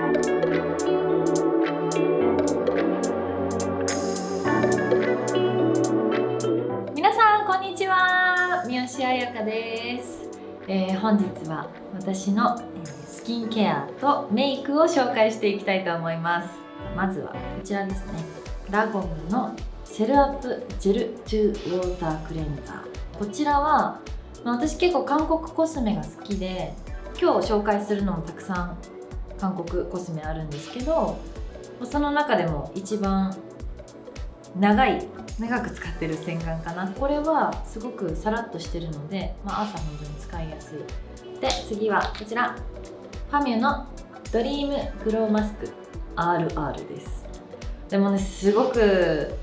皆さんこんにちは、三好彩香です。本日は私のスキンケアとメイクを紹介していきたいと思います。まずはこちらですね、ラゴムのセルアップジェルトゥウォータークレンザー。こちらは私結構韓国コスメが好きで、今日紹介するのもたくさん韓国コスメあるんですけど、その中でも一番長く使ってる洗顔かな。これはすごくサラッとしてるので、朝本当に使いやすい。で、次はこちら、ファミュのドリームグローマスク RR です。でもね、すごく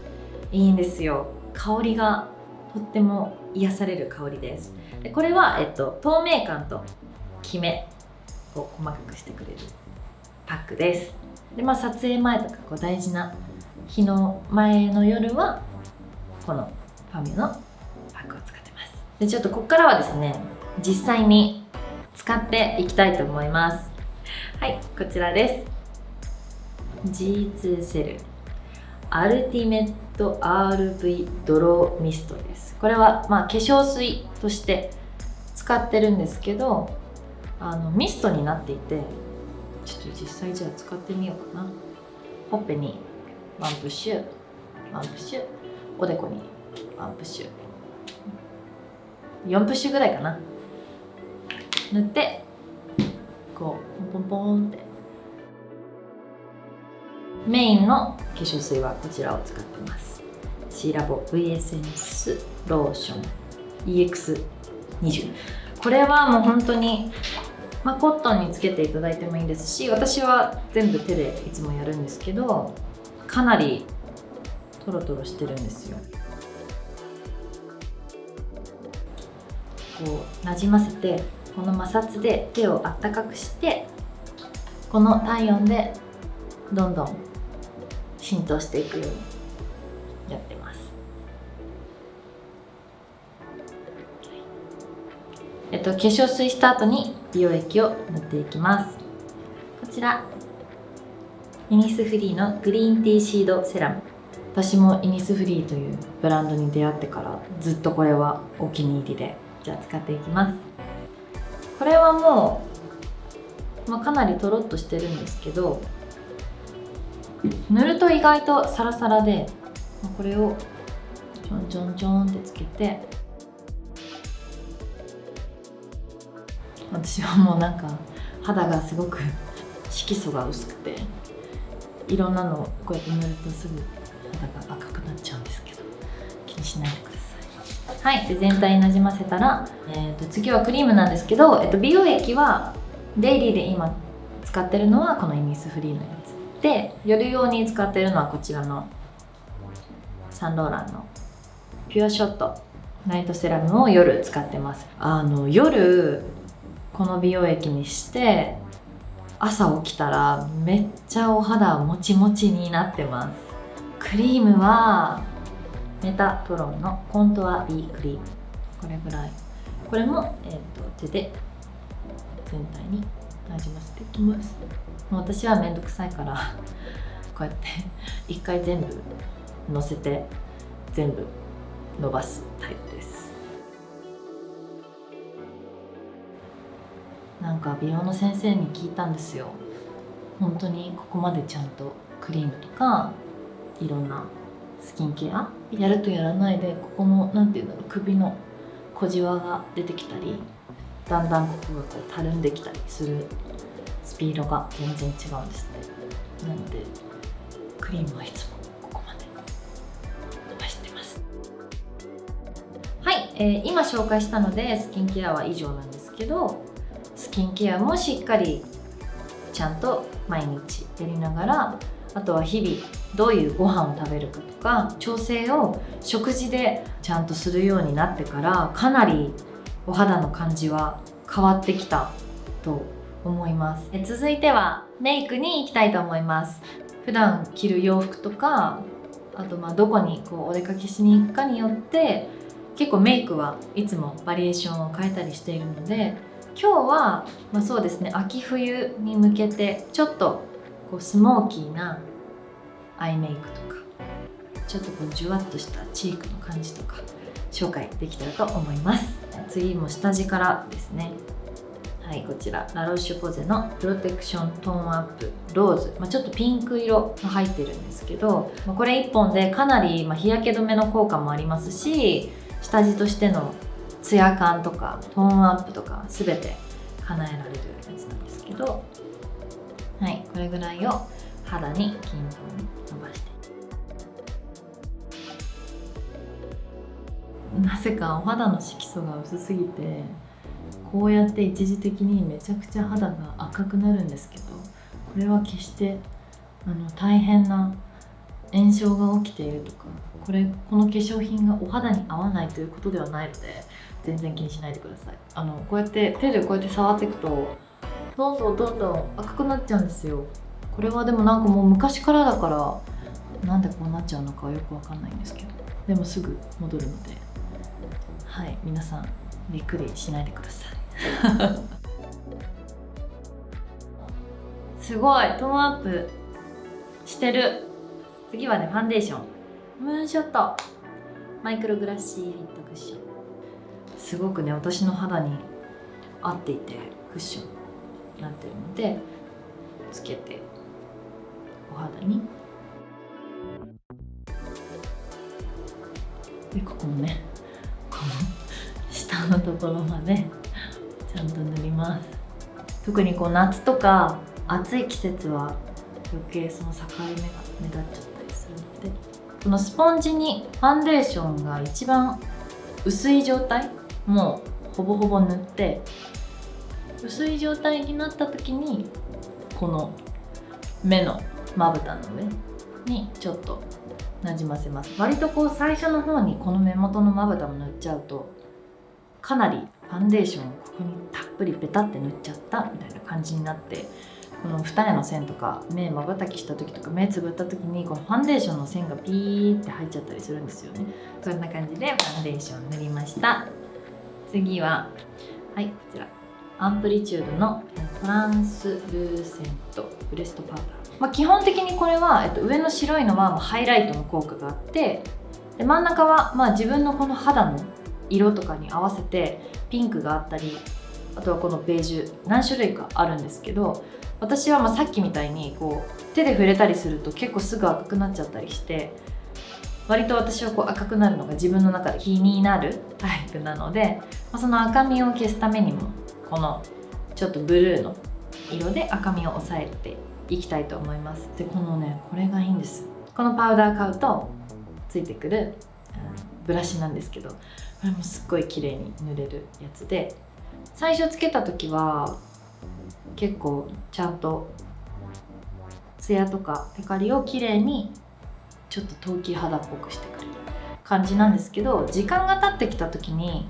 いいんですよ。香りがとっても癒される香りです。でこれは、透明感とキメを細かくしてくれるパックです。で、撮影前とか大事な日の前の夜はこのファミュのパックを使ってます。でちょっとここからはですね、実際に使っていきたいと思います。はい、こちらです。 G2 セルアルティメット RV ドローミストです。これは化粧水として使ってるんですけど、ミストになっていて、ちょっと実際じゃあ使ってみようかな。ほっぺにワンプッシュ、ワンプッシュ、おでこにワンプッシュ、4プッシュぐらいかな、塗ってこうポンポンポンって。メインの化粧水はこちらを使ってます。シーラボ V エッセンスローション EX20。 これはもう本当にコットンにつけていただいてもいいんですし、私は全部手でいつもやるんですけど、かなりトロトロしてるんですよ。こうなじませて、この摩擦で手をあったかくして、この体温でどんどん浸透していくようにやってます。化粧水した後に美容液を塗っていきます。こちらイニスフリーのグリーンティーシードセラム。私もイニスフリーというブランドに出会ってからずっとこれはお気に入りで、じゃあ使っていきます。これはもう、かなりとろっとしてるんですけど、塗ると意外とサラサラで、これをちょんちょんちょんってつけて、私はもう肌がすごく色素が薄くて、いろんなのをこうやって塗るとすぐ肌が赤くなっちゃうんですけど、気にしないでください。はい、で全体になじませたら、次はクリームなんですけど、美容液はデイリーで今使ってるのはこのイニスフリーのやつで、夜用に使ってるのはこちらのサンローランのピュアショットナイトセラムを夜使ってます。夜この美容液にして朝起きたらめっちゃお肌もちもちになってます。クリームはメタトロンのコントア B クリーム、これぐらい。これも、手で全体になじませていきます。もう私はめんどくさいからこうやって一回全部のせて全部伸ばすタイプです。美容の先生に聞いたんですよ。本当にここまでちゃんとクリームとかいろんなスキンケアやるとやらないで、ここの首の小じわが出てきたり、だんだんここがたるんできたりするスピードが全然違うんですね。なのでクリームはいつもここまで伸ばしてます。はい、今紹介したのでスキンケアは以上なんですけど、スキンケアもしっかりちゃんと毎日やりながら、あとは日々どういうご飯を食べるかとか、調整を食事でちゃんとするようになってから、かなりお肌の感じは変わってきたと思います。続いてはメイクに行きたいと思います。普段着る洋服とか、あとどこにお出かけしに行くかによって結構メイクはいつもバリエーションを変えたりしているので、今日はそうですね、秋冬に向けてちょっとこうスモーキーなアイメイクとか、ちょっとこうじゅわっとしたチークの感じとか紹介できたらと思います。次も下地からですね。はい、こちらラロッシュポゼのプロテクショントーンアップローズ、ちょっとピンク色が入ってるんですけど、これ1本でかなり日焼け止めの効果もありますし、下地としてのツヤ感とかトーンアップとか全て叶えられるやつなんですけど、はい、これぐらいを肌に均等に伸ばして、なぜかお肌の色素が薄すぎてこうやって一時的にめちゃくちゃ肌が赤くなるんですけど、これは決して大変な炎症が起きているとか、この化粧品がお肌に合わないということではないので、全然気にしないでください。こうやって手でこうやって触っていくとどんどん赤くなっちゃうんですよ。これはでもなんかもう昔からだから、なんでこうなっちゃうのかはよくわかんないんですけど、でもすぐ戻るので、はい、皆さんびっくりしないでください。すごいトーンアップしてる。次はね、ファンデーションムーンショットマイクログラッシーリットクッション、すごくね私の肌に合っていてクッションになってるので、つけてお肌に、でここもね、この下のところまでちゃんと塗ります。特にこう夏とか暑い季節は余計その境目が目立っちゃったりするので、このスポンジにファンデーションが一番薄い状態、もうほぼほぼ塗って、薄い状態になった時にこの目のまぶたの上にちょっとなじませます。割とこう最初の方にこの目元のまぶたも塗っちゃうと、かなりファンデーションをここにたっぷりベタって塗っちゃったみたいな感じになって、この二重の線とか目まばたきした時とか目つぶった時にこのファンデーションの線がピーって入っちゃったりするんですよね。そんな感じでファンデーション塗りました。次ははいこちらアンプリチュードのトランスルーセントブレストパウダー、基本的にこれは、上の白いのはハイライトの効果があって、で真ん中は自分のこの肌の色とかに合わせてピンクがあったり、あとはこのベージュ何種類かあるんですけど、私はさっきみたいにこう手で触れたりすると結構すぐ赤くなっちゃったりして、割と私はこう赤くなるのが自分の中で気になるタイプなので、その赤みを消すためにもこのちょっとブルーの色で赤みを抑えていきたいと思います。でこのね、これがいいんです。このパウダー買うとついてくるブラシなんですけど、これもすっごい綺麗に塗れるやつで、最初つけた時は結構ちゃんとツヤとかテカリを綺麗にちょっと陶器肌っぽくしてくれる感じなんですけど、時間が経ってきた時に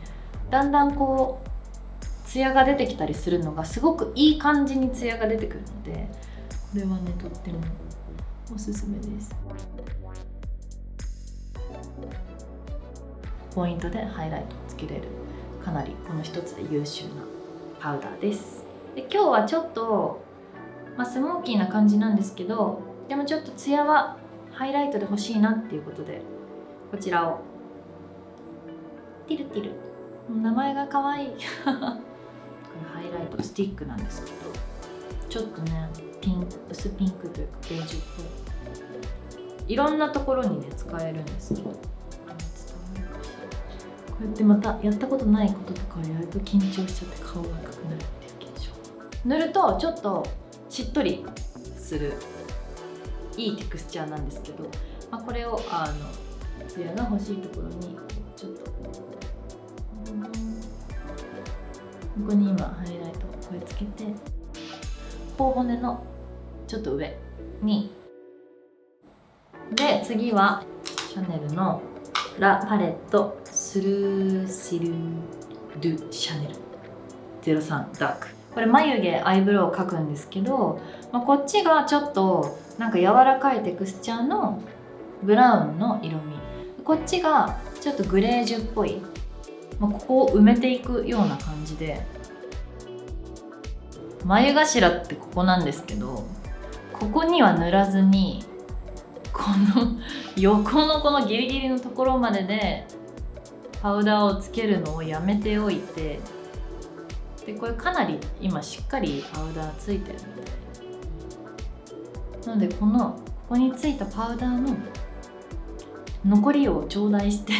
だんだんこうツヤが出てきたりするのがすごくいい感じにツヤが出てくるので、これはねとってもおすすめです。ポイントでハイライトをつけれる、かなりこの一つで優秀なパウダーです。で今日はちょっと、スモーキーな感じなんですけど、でもちょっとツヤはハイライトで欲しいなっていうことで、こちらをティルティル、名前が可愛いこれハイライトスティックなんですけど、ちょっとね薄ピンクというかベージュっぽい、いろんなところにね使えるんですけど、こうやってまたやったことないこととかをやると緊張しちゃって顔が赤くなるっていう現象。塗るとちょっとしっとりするいいテクスチャーなんですけど、これをツヤが欲しいところにちょっとここに今ハイライトをこれつけて、頬骨のちょっと上に、で次はシャネルのラ・パレットスルーシル・ドゥ・シャネル03ダーク、これ眉毛アイブロウ描くんですけど、こっちがちょっとなんか柔らかいテクスチャーのブラウンの色味、こっちがちょっとグレージュっぽい、ここを埋めていくような感じで、眉頭ってここなんですけど、ここには塗らずにこの横のこのギリギリのところまででパウダーをつけるのをやめておいて、でこれかなり今しっかりパウダーついてるので、ここについたパウダーの残りを頂戴して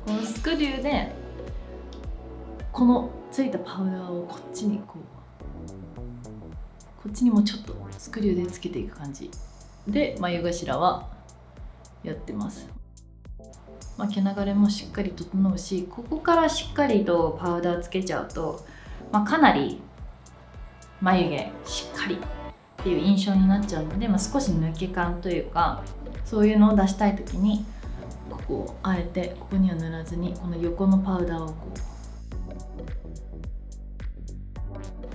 このスクリューでこのついたパウダーをこっちにこっちにもちょっとスクリューでつけていく感じで眉頭はやってます。毛流れもしっかり整うし、ここからしっかりとパウダーつけちゃうと、かなり眉毛しっかりっていう印象になっちゃうので、少し抜け感というかそういうのを出したい時にここをあえてここには塗らずにこの横のパウダーをこ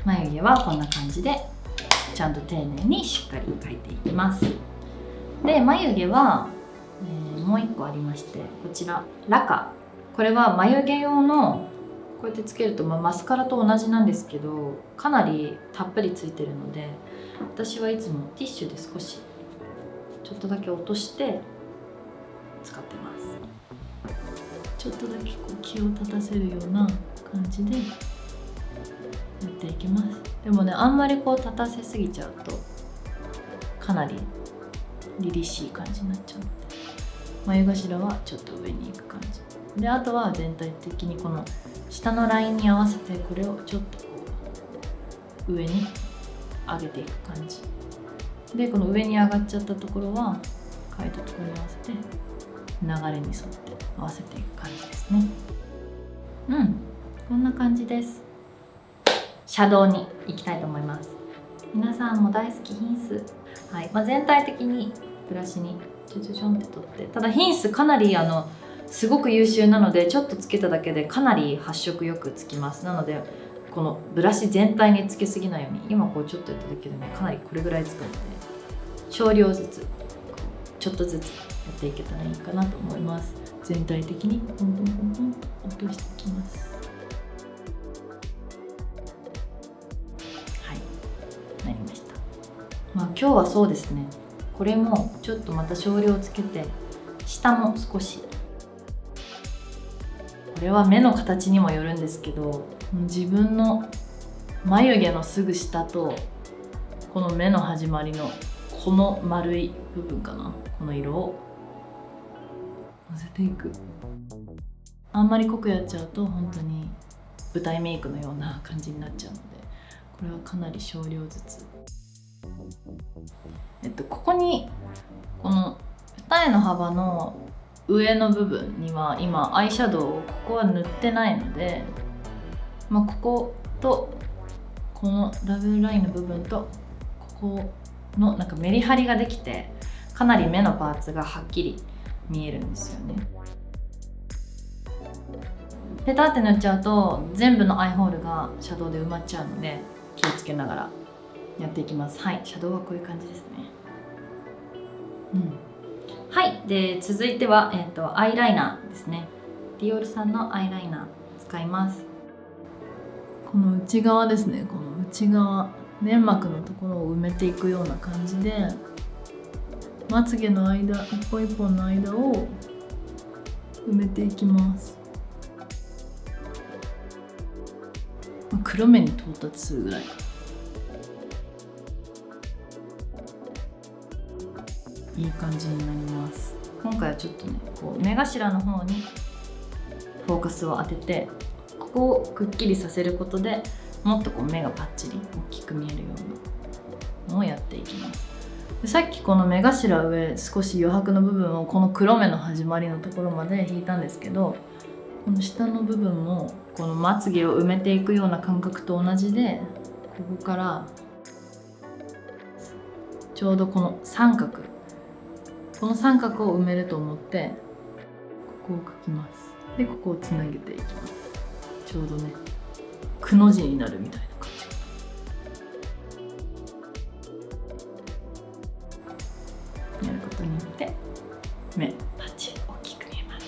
う、眉毛はこんな感じでちゃんと丁寧にしっかり描いていきます。で眉毛は、もう1個ありまして、こちらラカ。これは眉毛用のこうやってつけると、マスカラと同じなんですけどかなりたっぷりついてるので、私はいつもティッシュで少しちょっとだけ落として使ってます。ちょっとだけこう気を立たせるような感じでやっていきます。でもね、あんまりこう立たせすぎちゃうとかなり凛々しい感じになっちゃうので、眉頭はちょっと上に行く感じで、あとは全体的にこの下のラインに合わせてこれをちょっとこう上に上げていく感じで、この上に上がっちゃったところは描いたところに合わせて流れに沿って合わせていく感じですね。こんな感じです。シャドウに行きたいと思います。皆さんも大好きヒンス、全体的にブラシにちょちょちょんって取って、ただヒンスかなりすごく優秀なので、ちょっとつけただけでかなり発色よくつきます。なのでこのブラシ全体につけすぎないように、今こうちょっとやっただけでね、かなりこれぐらいつくので、少量ずつちょっとずつやっていけたらいいかなと思います。全体的にポンポンポンポン落としていきます。なりました。今日はそうですね、これもちょっとまた少量つけて、下も少し、これは目の形にもよるんですけど、自分の眉毛のすぐ下とこの目の始まりのこの丸い部分かな、この色をのせていく。あんまり濃くやっちゃうと本当に舞台メイクのような感じになっちゃうので、これはかなり少量ずつ。ここにこの二重の幅の上の部分には今アイシャドウをここは塗ってないので、こことこのダブルラインの部分とここのなんかメリハリができて、かなり目のパーツがはっきり見えるんですよね。ペタって塗っちゃうと全部のアイホールがシャドウで埋まっちゃうので、気をつけながらやっていきます。シャドウはこういう感じですね。で続いては、アイライナーですね。ディオールさんのアイライナー使います。この内側ですね、この内側粘膜のところを埋めていくような感じで、まつげの間一本一本の間を埋めていきます。黒目に到達するぐらいかな。いい感じになります。今回はちょっとね、こう目頭の方にフォーカスを当てて、ここをくっきりさせることでもっとこう目がパッチリ大きく見えるようなのをやっていきます。でさっきこの目頭上少し余白の部分をこの黒目の始まりのところまで引いたんですけど、この下の部分もこのまつげを埋めていくような感覚と同じで、ここからちょうどこの三角を埋めると思ってここを描きます。でここをつなげていきます。ちょうどね、くの字になるみたいな感じやることによって目パッチリ大きく見えます。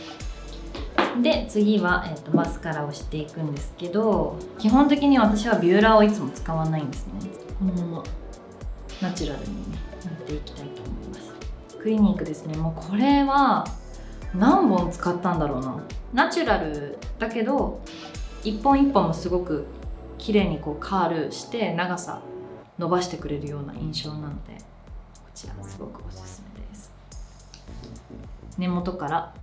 で次は、マスカラをしていくんですけど、基本的に私はビューラーをいつも使わないんですね。このままナチュラルにね塗っていクリニックですね。もうこれは何本使ったんだろうな。ナチュラルだけど一本一本もすごく綺麗にこうカールして長さ伸ばしてくれるような印象なので、こちらすごくおすすめです。根元から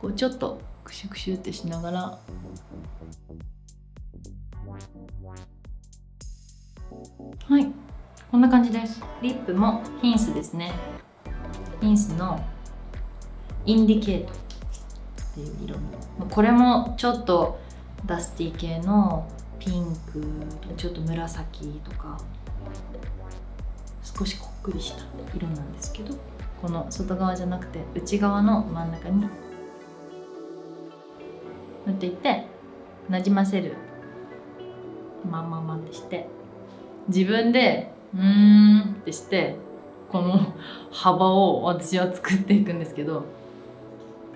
こうちょっとクシュクシュってしながら、はい、こんな感じです。リップもヒンスですね。ヒンスのインディケートっていう色味、これもちょっとダスティ系のピンク、ちょっと紫とか少しこっくりした色なんですけど、この外側じゃなくて内側の真ん中に塗っていってなじませる。まんまんまんってして自分でってしてこの幅を私は作っていくんですけど、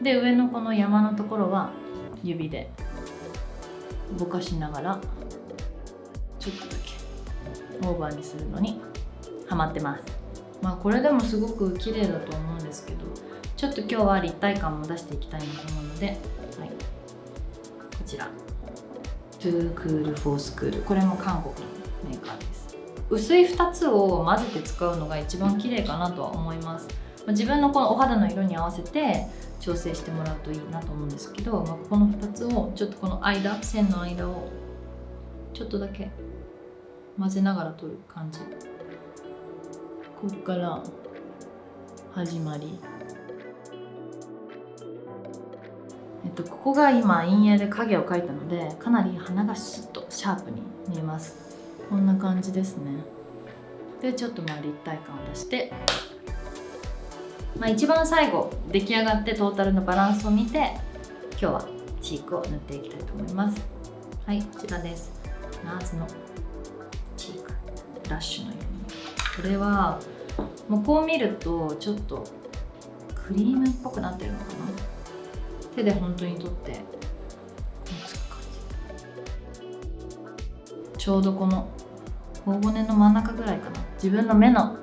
で上のこの山のところは指で動かしながらちょっとだけオーバーにするのにハマってます。これでもすごく綺麗だと思うんですけど、ちょっと今日は立体感も出していきたいなと思うので、はい、こちらトゥークールフォースクール、これも韓国のメーカーです。薄い2つを混ぜて使うのが一番綺麗かなとは思います。自分のこのお肌の色に合わせて調整してもらうといいなと思うんですけど、この2つをちょっとこの間、線の間をちょっとだけ混ぜながら取る感じ。ここから始まり、ここが今陰影で影を描いたのでかなり鼻がスッとシャープに見えます。こんな感じですね。でちょっと立体感を出して、一番最後出来上がってトータルのバランスを見て今日はチークを塗っていきたいと思います。はい、こちらです。ナーズのチークラッシュの色味、これはもうこう見るとちょっとクリームっぽくなってるのかな。手で本当に取ってつく感じ。ちょうどこの頬骨の真ん中ぐらいかな。自分の目の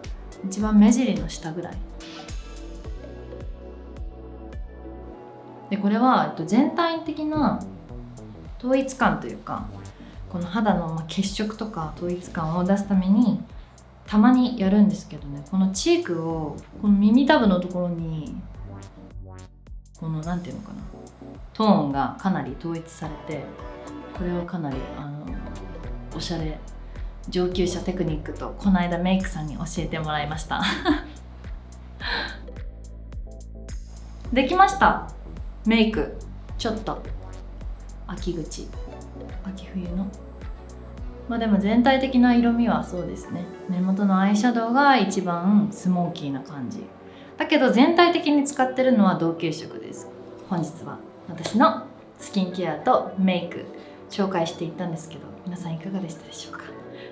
一番目尻の下ぐらいで、これは全体的な統一感というか、この肌の血色とか統一感を出すためにたまにやるんですけどね、このチークをこの耳たぶのところにこのなんていうのかな、トーンがかなり統一されて、これをかなりおしゃれ上級者テクニックとこの間メイクさんに教えてもらいましたできました。メイクちょっと秋冬のでも全体的な色味はそうですね、目元のアイシャドウが一番スモーキーな感じだけど、全体的に使ってるのは同系色です。本日は私のスキンケアとメイク紹介していったんですけど、皆さんいかがでしたでしょうか。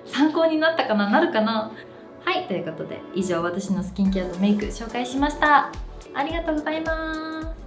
参考になったかな、なるかな。はい、ということで以上私のスキンケアとメイク紹介しました。ありがとうございます。